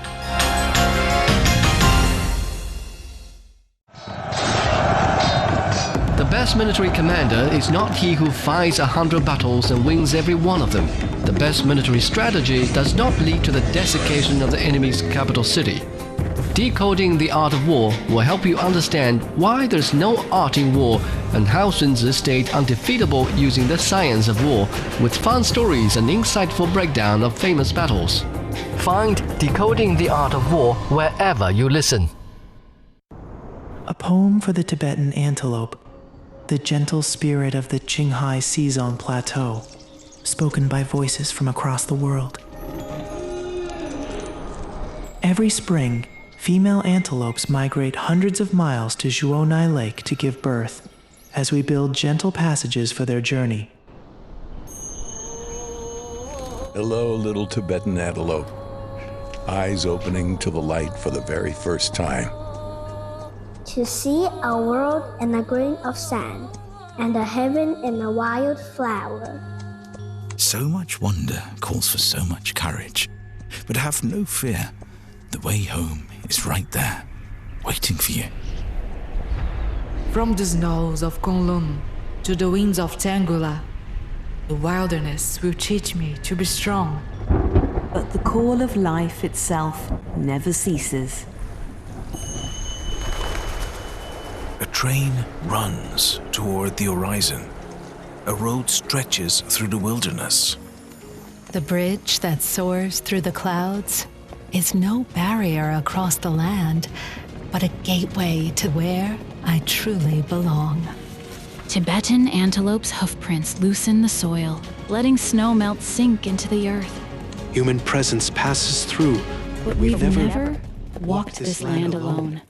The best military commander is not he who fights 100 battles and wins every one of them. The best military strategy does not lead to the desiccation of the enemy's capital city. Decoding the Art of War will help you understand why there's no art in war and how Sun Tzu stayed undefeatable using the science of war, with fun stories and insightful breakdown of famous battles. Find Decoding the Art of War wherever you listen. A poem for the Tibetan antelope, the gentle spirit of the Qinghai Xizang Plateau, spoken by voices from across the world. Every spring, female antelopes migrate hundreds of miles to Zhuonai Lake to give birth, as we build gentle passages for their journey. Hello, little Tibetan antelope, eyes opening to the light for the very first time. To see a world in a grain of sand, and a heaven in a wild flower. So much wonder calls for so much courage. But have no fear. The way home is right there, waiting for you. From the snows of Kowloon to the winds of Tangula, the wilderness will teach me to be strong. But the call of life itself never ceases. A train runs toward the horizon. A road stretches through the wilderness. The bridge that soars through the clouds is no barrier across the land, but a gateway to where I truly belong. Tibetan antelope's hoofprints loosen the soil, letting snow melt sink into the earth. Human presence passes through, but we've never walked this land alone.